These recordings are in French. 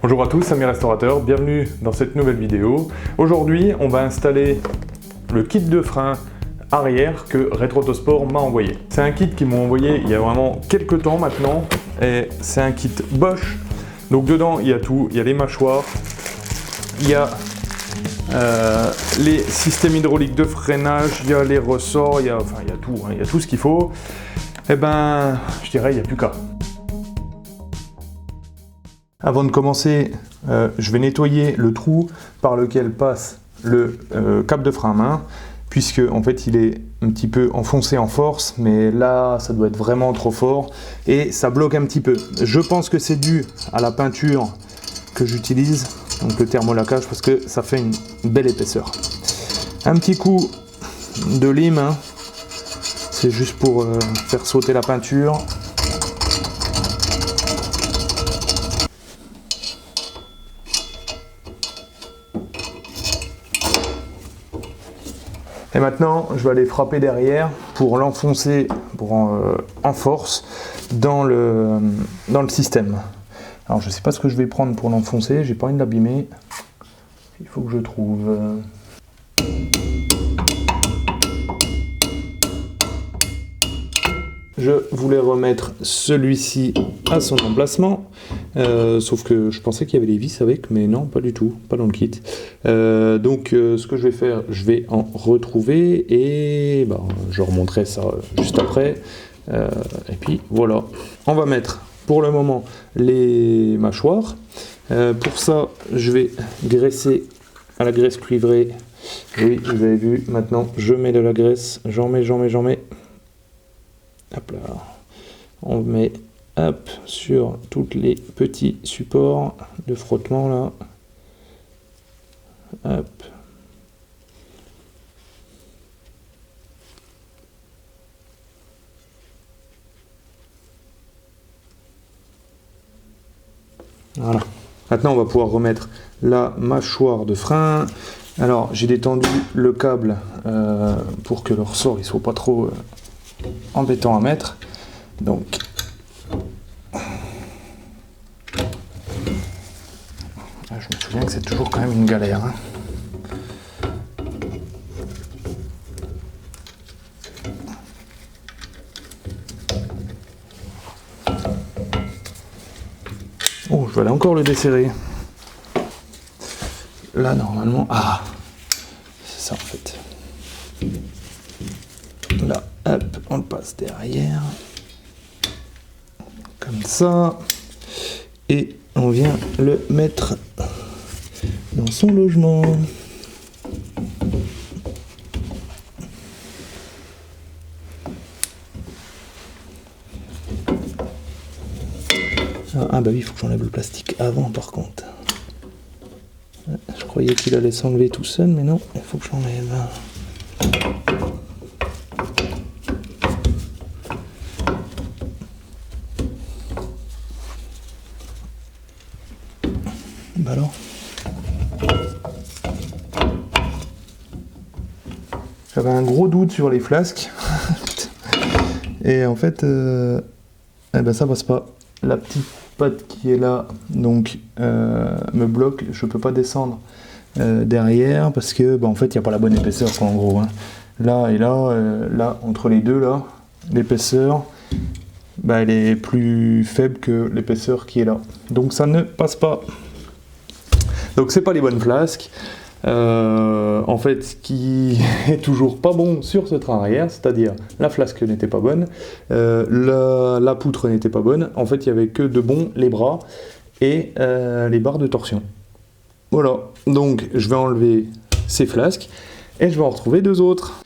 Bonjour à tous, Samy Restaurateur, bienvenue dans cette nouvelle vidéo. Aujourd'hui, on va installer le kit de frein arrière que Retro Autosport m'a envoyé. C'est un kit qu'ils m'ont envoyé il y a vraiment quelques temps maintenant, et c'est un kit Bosch. Donc dedans, il y a tout, il y a les mâchoires, il y a les systèmes hydrauliques de freinage, il y a les ressorts, il y a tout, hein, il y a tout ce qu'il faut. Et ben, je dirais, il n'y a plus qu'à. Avant de commencer, je vais nettoyer le trou par lequel passe le câble de frein à main, puisque en fait il est un petit peu enfoncé en force, mais là ça doit être vraiment trop fort et ça bloque un petit peu. Je pense que c'est dû à la peinture que j'utilise, donc le thermolacage, parce que ça fait une belle épaisseur. Un petit coup de lime, hein, c'est juste pour faire sauter la peinture. Et maintenant, je vais aller frapper derrière pour l'enfoncer en force dans le système. Alors, je ne sais pas ce que je vais prendre pour l'enfoncer, j'ai pas envie de l'abîmer. Il faut que je trouve... Je voulais remettre celui-ci à son emplacement, sauf que je pensais qu'il y avait les vis avec, mais non, pas du tout, pas dans le kit. Donc ce que je vais faire, je vais en retrouver et je remonterai ça juste après. Et puis voilà, on va mettre pour le moment les mâchoires. Pour ça, je vais graisser à la graisse cuivrée. Oui, vous avez vu, maintenant je mets de la graisse, j'en mets. Hop là, on met hop sur tous les petits supports de frottement là. Hop. Voilà. Maintenant, on va pouvoir remettre la mâchoire de frein. Alors, j'ai détendu le câble pour que le ressort il soit pas trop embêtant à mettre. Donc, je me souviens que c'est toujours quand même une galère. Hein. Oh, je vais aller encore le desserrer. Là, normalement... Ah, c'est ça en fait. Là, hop, on le passe derrière. Comme ça. Et on vient le mettre dans son logement. Ah bah oui, il faut que j'enlève le plastique avant par contre. Je croyais qu'il allait s'enlever tout seul, mais non, il faut que je l'enlève. Bah alors. J'avais un gros doute sur les flasques. Et en fait, ça passe pas. La petite patte qui est là, donc, me bloque. Je peux pas descendre derrière parce que, en fait, il n'y a pas la bonne épaisseur, quoi, en gros. Hein. Là et là, là, entre les deux, là, l'épaisseur, elle est plus faible que l'épaisseur qui est là. Donc, ça ne passe pas. Donc, c'est pas les bonnes flasques. En fait, ce qui est toujours pas bon sur ce train arrière, c'est-à-dire la flasque n'était pas bonne, la poutre n'était pas bonne, en fait il y avait que de bon les bras et les barres de torsion. Voilà, donc je vais enlever ces flasques et je vais en retrouver deux autres.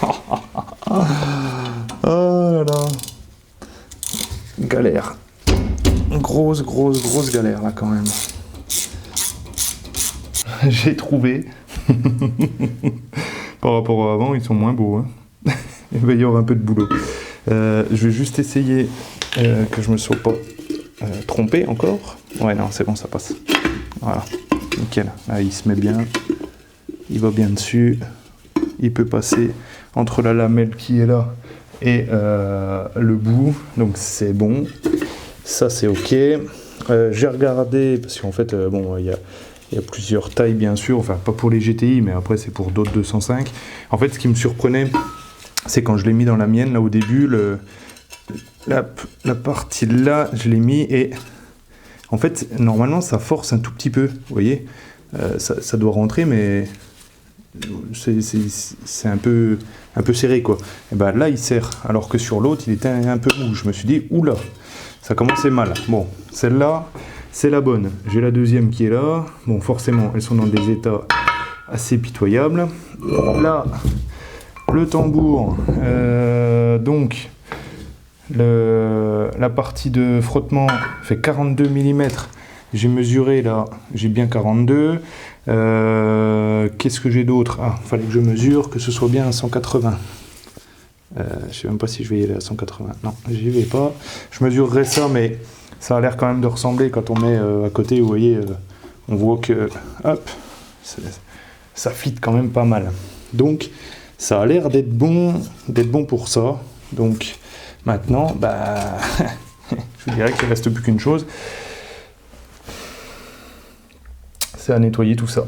Oh là là, galère, grosse galère là quand même. J'ai trouvé. Par rapport à avant, ils sont moins beaux. Hein. Il va y avoir un peu de boulot. Je vais juste essayer que je me sois pas trompé encore. Ouais, non, c'est bon, ça passe. Voilà, nickel. Là, il se met bien. Il va bien dessus. Il peut passer entre la lamelle qui est là et le bout. Donc c'est bon. Ça, c'est OK. J'ai regardé, parce qu'en fait, bon, il y a plusieurs tailles bien sûr, enfin pas pour les GTI, mais après c'est pour d'autres 205. En fait, ce qui me surprenait, c'est quand je l'ai mis dans la mienne, là au début, la partie là, je l'ai mis et en fait, normalement, ça force un tout petit peu, vous voyez, ça doit rentrer, mais c'est un peu serré, quoi. Et ben là, il serre, alors que sur l'autre, il était un peu mou. Je me suis dit, oula, ça commençait mal. Bon, celle-là, c'est la bonne. J'ai la deuxième qui est là. Bon, forcément, elles sont dans des états assez pitoyables. Là, le tambour, donc, la partie de frottement fait 42 mm. J'ai mesuré là, j'ai bien 42. Qu'est-ce que j'ai d'autre? Ah, il fallait que je mesure, que ce soit bien à 180. Je sais même pas si je vais y aller à 180. Non, j'y vais pas. Je mesurerai ça, mais ça a l'air quand même de ressembler quand on met à côté. Vous voyez, on voit que, hop, ça fit quand même pas mal. Donc, ça a l'air d'être bon pour ça. Donc, maintenant, bah, je vous dirais qu'il ne reste plus qu'une chose. C'est à nettoyer tout ça.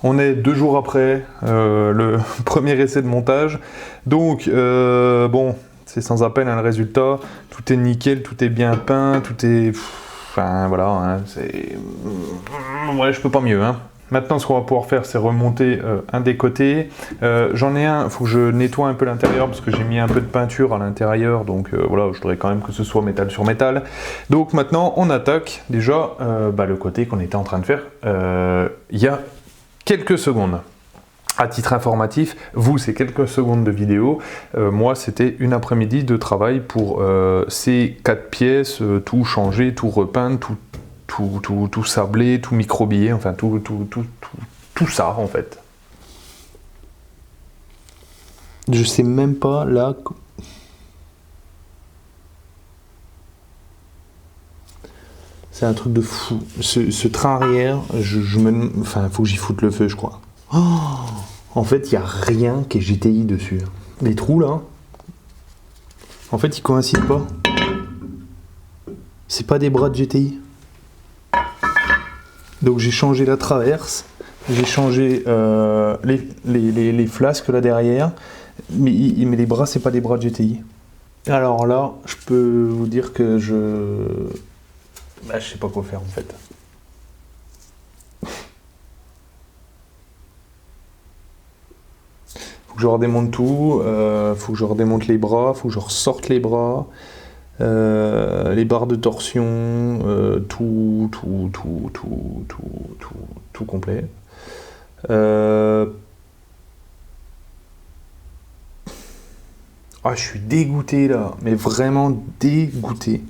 On est 2 jours après le premier essai de montage, donc bon, c'est sans appel hein, le résultat, tout est nickel, tout est bien peint, tout est... Enfin voilà, hein, c'est... Ouais, je peux pas mieux. Hein. Maintenant, ce qu'on va pouvoir faire, c'est remonter un des côtés. J'en ai un, il faut que je nettoie un peu l'intérieur parce que j'ai mis un peu de peinture à l'intérieur, donc voilà, je voudrais quand même que ce soit métal sur métal. Donc maintenant, on attaque déjà le côté qu'on était en train de faire il y a quelques secondes. À titre informatif, vous, c'est quelques secondes de vidéo. Moi, c'était une après-midi de travail pour ces 4 pièces, tout changer, tout repeindre, tout sabler, tout microbiller, enfin tout ça en fait. Je sais même pas là. C'est un truc de fou. Ce train arrière, enfin, faut que j'y foute le feu, je crois. Oh, en fait, il n'y a rien qui est GTI dessus. Les trous là, en fait, ils coïncident pas. C'est pas des bras de GTI. Donc j'ai changé la traverse, j'ai changé les flasques là derrière, mais les bras, c'est pas des bras de GTI. Alors là, je peux vous dire que Bah, je sais pas quoi faire en fait. Faut que je redémonte tout, faut que je redémonte les bras, faut que je ressorte les bras, les barres de torsion, tout complet. Ah, je suis dégoûté là, mais vraiment dégoûté.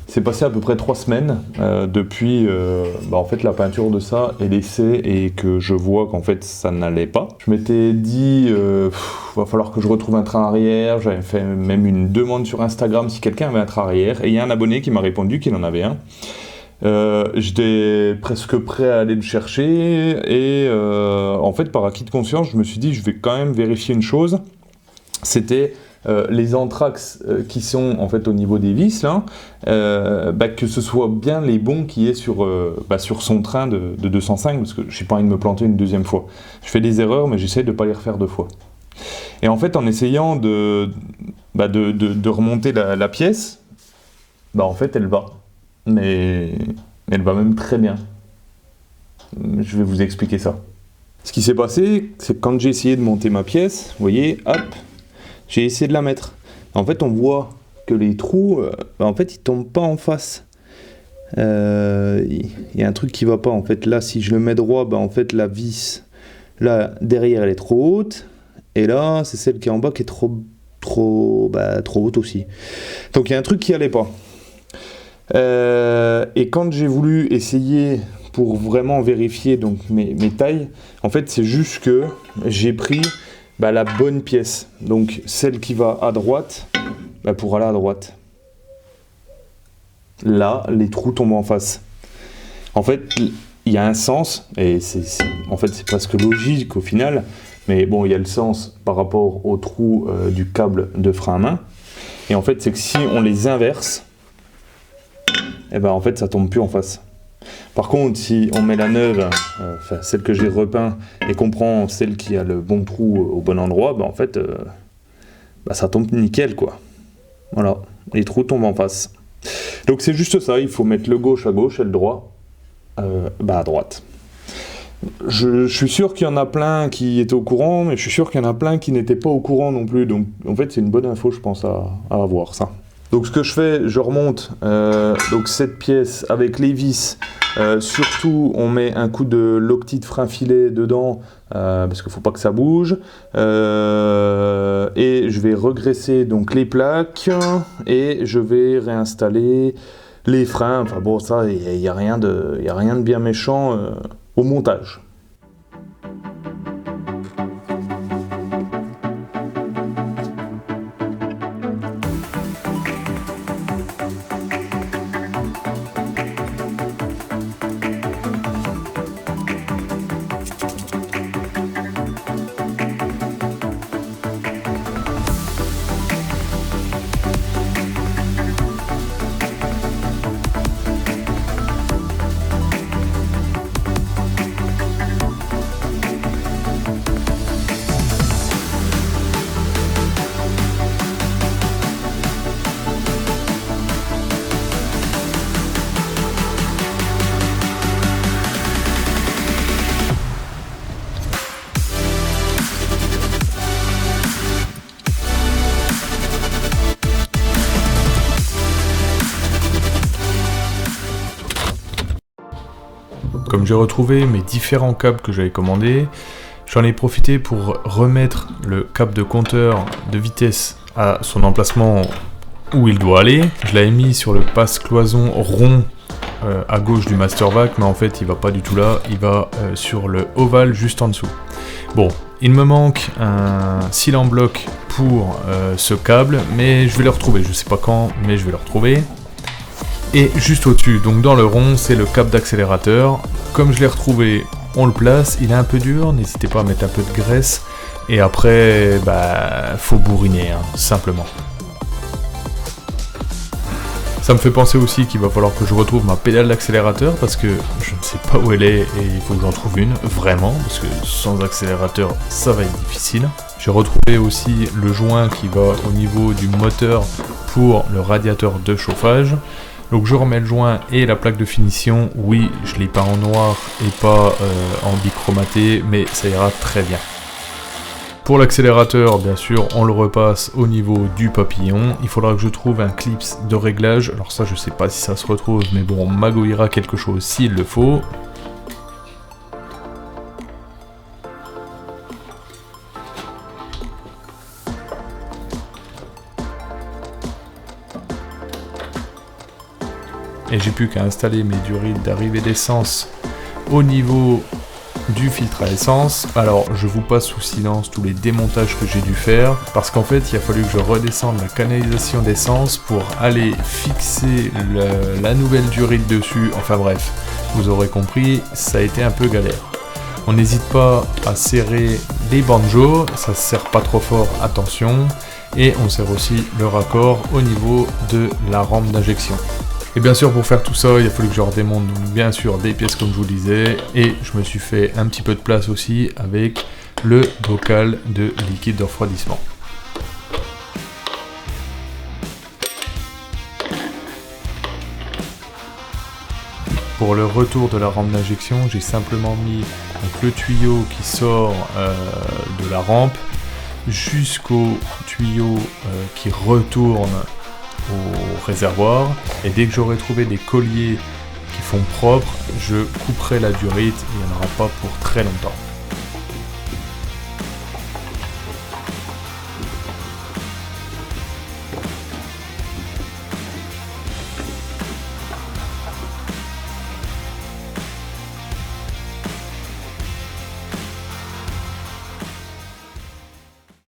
C'est passé à peu près 3 semaines depuis en fait, la peinture de ça et l'essai et que je vois qu'en fait ça n'allait pas. Je m'étais dit va falloir que je retrouve un train arrière. J'avais fait même une demande sur Instagram si quelqu'un avait un train arrière et il y a un abonné qui m'a répondu qu'il en avait un. J'étais presque prêt à aller le chercher et en fait par acquis de conscience je me suis dit je vais quand même vérifier une chose. C'était les anthrax qui sont en fait au niveau des vis là, que ce soit bien les bons qui est sur son train de 205 parce que j'ai pas envie de me planter une deuxième fois. Je fais des erreurs mais j'essaie de pas les refaire 2 fois. Et en fait en essayant de remonter la pièce, en fait elle va. Mais elle va même très bien. Je vais vous expliquer ça. Ce qui s'est passé, c'est que quand j'ai essayé de monter ma pièce, vous voyez, hop, j'ai essayé de la mettre. En fait, on voit que les trous, en fait, ils tombent pas en face. Il y a un truc qui va pas. En fait, là, si je le mets droit, en fait, la vis, là, derrière, elle est trop haute. Et là, c'est celle qui est en bas qui est trop haute aussi. Donc, il y a un truc qui allait pas. Et quand j'ai voulu essayer pour vraiment vérifier donc mes tailles, en fait, c'est juste que j'ai pris la bonne pièce, donc celle qui va à droite, pour aller à droite. Là, les trous tombent en face. En fait, il y a un sens, et en fait, c'est presque logique au final, mais bon, il y a le sens par rapport au trou du câble de frein à main. Et en fait, c'est que si on les inverse, en fait, ça tombe plus en face. Par contre, si on met la neuve, celle que j'ai repeint, et qu'on prend celle qui a le bon trou au bon endroit, en fait, ça tombe nickel, quoi. Voilà, les trous tombent en face. Donc c'est juste ça, il faut mettre le gauche à gauche et le droit à droite. Je suis sûr qu'il y en a plein qui étaient au courant, mais je suis sûr qu'il y en a plein qui n'étaient pas au courant non plus. Donc en fait, c'est une bonne info, je pense, à avoir, ça. Donc ce que je fais, je remonte donc cette pièce avec les vis. Surtout, on met un coup de lockti de frein filet dedans parce qu'il ne faut pas que ça bouge. Et je vais regraisser donc les plaques et je vais réinstaller les freins. Enfin bon, ça, il n'y a rien de bien méchant au montage. Comme j'ai retrouvé mes différents câbles que j'avais commandés, j'en ai profité pour remettre le câble de compteur de vitesse à son emplacement où il doit aller. Je l'avais mis sur le passe-cloison rond à gauche du master vac, mais en fait il va pas du tout là, il va sur le ovale juste en dessous. Bon, il me manque un seal en bloc pour ce câble, mais je vais le retrouver, je sais pas quand, mais je vais le retrouver. Et juste au-dessus, donc dans le rond, c'est le câble d'accélérateur. Comme je l'ai retrouvé, on le place, il est un peu dur, n'hésitez pas à mettre un peu de graisse. Et après, faut bourriner, simplement. Ça me fait penser aussi qu'il va falloir que je retrouve ma pédale d'accélérateur parce que je ne sais pas où elle est et il faut que j'en trouve une, vraiment, parce que sans accélérateur, ça va être difficile. J'ai retrouvé aussi le joint qui va au niveau du moteur pour le radiateur de chauffage. Donc je remets le joint et la plaque de finition. Oui, je l'ai peint en noir et pas en bichromaté, mais ça ira très bien. Pour l'accélérateur, bien sûr, on le repasse au niveau du papillon. Il faudra que je trouve un clips de réglage. Alors ça, je sais pas si ça se retrouve, mais bon, on magouillera quelque chose s'il le faut. Et j'ai plus qu'à installer mes durites d'arrivée d'essence au niveau du filtre à essence. Alors je vous passe sous silence tous les démontages que j'ai dû faire, parce qu'en fait il a fallu que je redescende la canalisation d'essence pour aller fixer la nouvelle durite dessus. Enfin bref, vous aurez compris, ça a été un peu galère. On n'hésite pas à serrer les banjos, ça se serre pas trop fort, attention, et on serre aussi le raccord au niveau de la rampe d'injection. Et bien sûr, pour faire tout ça, il a fallu que je redémonte donc bien sûr des pièces comme je vous disais, et je me suis fait un petit peu de place aussi avec le bocal de liquide de refroidissement. Pour le retour de la rampe d'injection, j'ai simplement mis donc, le tuyau qui sort de la rampe jusqu'au tuyau qui retourne au réservoir, et dès que j'aurai trouvé des colliers qui font propre, je couperai la durite et il n'y en aura pas pour très longtemps.